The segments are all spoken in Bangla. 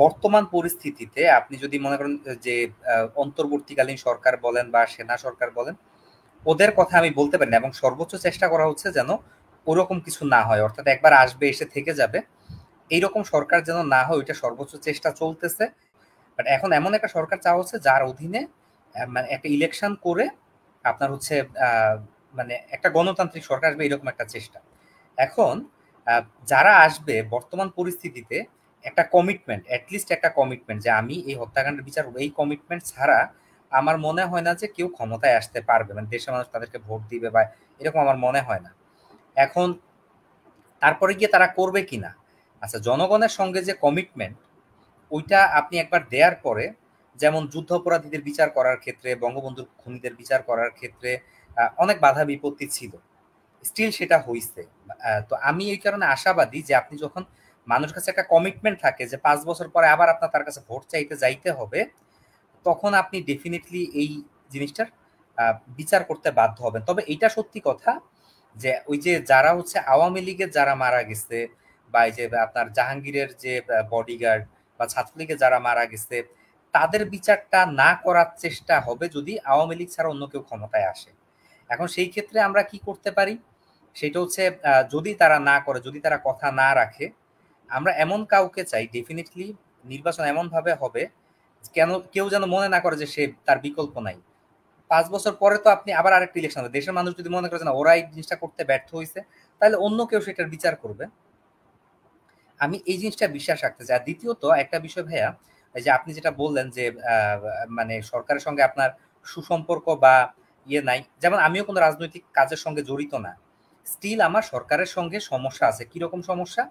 বর্তমান পরিস্থিতিতে আপনি যদি মনে করেন যে অন্তর্বর্তীকালীন সরকার বলেন বা সেনা সরকার বলেন, ওদের কথা আমি বলতে পারি না, এবং সর্বোচ্চ চেষ্টা করা হচ্ছে যেন ওরকম কিছু না হয়, অর্থাৎ একবার আসবে এসে থেকে যাবে এইরকম সরকার যেন না হয়, ওইটা সর্বোচ্চ চেষ্টা চলতেছে। বাট এখন এমন একটা সরকার চাওয়া হচ্ছে যার অধীনে মানে একটা ইলেকশন করে আপনার হচ্ছে আহ, মানে একটা গণতান্ত্রিক সরকার আসবে, এরকম একটা চেষ্টা। এখন যারা আসবে বর্তমান পরিস্থিতিতে একটা কমিটমেন্ট, অ্যাটলিস্ট একটা কমিটমেন্ট যে আমি এই হত্যাকাণ্ডের বিচার করবো, এই কমিটমেন্ট ছাড়া আমার মনে হয় না যে কেউ ক্ষমতায় আসতে পারবে, মানে দেশের মানুষ তাদেরকে ভোট দিবে বা এরকম আমার মনে হয় না। এখন তারপরে গিয়ে তারা করবে কিনা, আচ্ছা, জনগণের সঙ্গে যে কমিটমেন্ট ওইটা আপনি একবার দেওয়ার পরে, যেমন যুদ্ধাপরাধীদের বিচার করার ক্ষেত্রে, বঙ্গবন্ধুর খুনিদের বিচার করার ক্ষেত্রে অনেক বাধা বিপত্তি ছিল, স্টিল সেটা হইছে। তো আমি এই কারণে আশাবাদী যে আপনি যখন মানুষের কাছে একটা কমিটমেন্ট থাকে যে 5 বছর পরে আবার আপনার তার কাছে ভোট চাইতে যাইতে হবে, তখন আপনি ডেফিনেটলি এই জিনিসটার বিচার করতে বাধ্য হবেন। তবে এইটা সত্যি কথা যে ওই যে যারা হচ্ছে আওয়ামী লীগের যারা মারা গেছে, বা এই যে আপনার জাহাঙ্গীরের যে বডিগার্ড বা ছাত্রলীগের যারা মারা গেছে, তাদের বিচারটা না করার চেষ্টা হবে যদি আওয়ামী লীগ ছাড়া অন্য কেউ ক্ষমতায় আসে। এখন সেই ক্ষেত্রে আমরা কি করতে পারি, সেটা হচ্ছে যদি তারা না করে, যদি তারা কথা না রাখে, আমরা এমন কাউকে চাই ডেফিনেটলি। নির্বাচন এমন ভাবে হবে কেন কেউ যেন মনে না করে যে সে তার বিকল্প নাই। 5 বছর পরে তো আপনি আবার আরেকটা ইলেকশন হবে, দেশের মানুষ যদি মনে করে যে না ওরা এই জিনিসটা করতে ব্যর্থ হয়েছে, তাহলে অন্য কেউ সেটার বিচার করবে। আমি এই জিনিসটা বিশ্বাস রাখতে চাই। আর দ্বিতীয়ত একটা বিষয় ভাইয়া, এই যে আপনি যেটা বললেন যে আহ, মানে সরকারের সঙ্গে আপনার সুসম্পর্ক বা ইয়ে নাই, যেমন আমিও কোনো রাজনৈতিক কাজের সঙ্গে জড়িত না, স্টিল আমার সরকারের সঙ্গে সমস্যা আছে। কিরকম সমস্যা?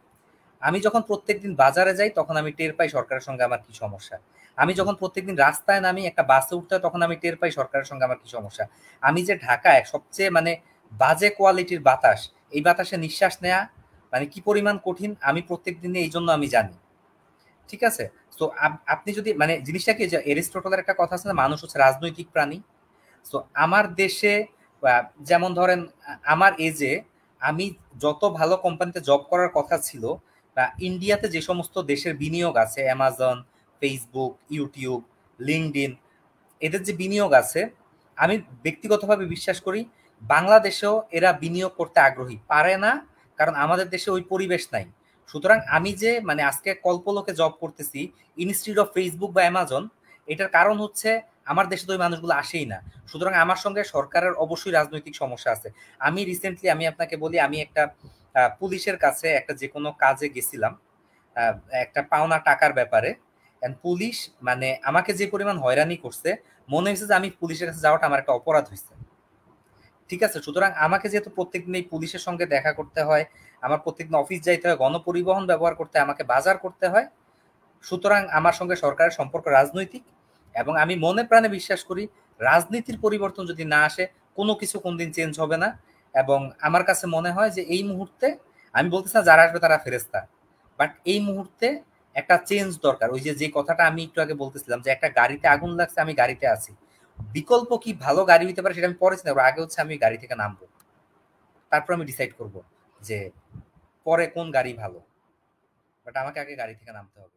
আমি যখন প্রত্যেকদিন বাজারে যাই তখন আমি টের পাই সরকারের সঙ্গে আমার কি সমস্যা। আমি যখন প্রত্যেকদিন রাস্তায় নামি একটা বাসে উঠতে হয় তখন আমি টের পাই সরকারের সঙ্গে আমার কি সমস্যা। আমি যে ঢাকায় সবচেয়ে মানে বাজে কোয়ালিটির বাতাস, এই বাতাসে নিঃশ্বাস নেয়া মানে কি পরিমাণ কঠিন আমি প্রত্যেক দিনে এই জন্য আমি জানি। ঠিক আছে? তো আপনি যদি মানে জিনিসটা কি, যে এরিস্টটলের একটা কথা আছে না, মানুষ হচ্ছে রাজনৈতিক প্রাণী। তো আমার দেশে যেমন ধরেন আমার এজে আমি যত ভালো কোম্পানিতে জব করার কথা ছিল, বা ইন্ডিয়াতে যে সমস্ত দেশের বিনিয়োগ আছে, অ্যামাজন, ফেসবুক, ইউটিউব, লিঙ্কডইন, এদের যে বিনিয়োগ আছে, আমি ব্যক্তিগতভাবে বিশ্বাস করি বাংলাদেশেও এরা বিনিয়োগ করতে আগ্রহী পারে না, কারণ আমাদের দেশে ওই পরিবেশ নাই। সুতরাং আমি যে মানে আজকে কল্পলোকে জব করতেছি ইনস্টিটিউট অফ ফেসবুক বা অ্যামাজন, এটার কারণ হচ্ছে আমার দেশে তো ওই মানুষগুলো আসেই না। সুতরাং আমার সঙ্গে সরকারের অবশ্যই রাজনৈতিক সমস্যা আছে। আমি রিসেন্টলি আমি আপনাকে বলি, আমি একটা পুলিশের কাছে একটা যে কোনো কাজে গেছিলাম, আহ, একটা পাওনা টাকার ব্যাপারে। And পুলিশ মানে আমাকে যে পরিমাণ হয়রানি করছে, মনে হয়েছে যে আমি পুলিশের কাছে যাওয়াটা আমার একটা অপরাধ হয়েছে। ঠিক আছে? সুতরাং আমাকে যেহেতু প্রত্যেকদিন এই পুলিশের সঙ্গে দেখা করতে হয়, আমার প্রত্যেকদিন অফিস যাইতে হয়, গণপরিবহন ব্যবহার করতে হয়, আমাকে বাজার করতে হয়, সুতরাং আমার সঙ্গে সরকারের সম্পর্ক রাজনৈতিক। এবং আমি মনে প্রাণে বিশ্বাস করি রাজনীতির পরিবর্তন যদি না আসে, কোনো কিছু কোনদিন চেঞ্জ হবে না। এবং আমার কাছে মনে হয় যে এই মুহূর্তে, আমি বলতেছি না যারা আসবে তারা ফেরেস্তা, বাট এই মুহূর্তে একটা চেঞ্জ দরকার। ওই যে যে কথাটা আমি একটু আগে বলতেছিলাম যে একটা গাড়িতে আগুন লাগছে, আমি গাড়িতে আছি, বিকল্প কি ভালো গাড়ি হইতে পারে সেটা আমি পরে চিন্তা করবো, আগে হচ্ছে আমি গাড়ি থেকে নামবো, তারপর আমি ডিসাইড করব যে পরে কোন গাড়ি ভালো, বাট আমাকে আগে গাড়ি থেকে নামতে হবে।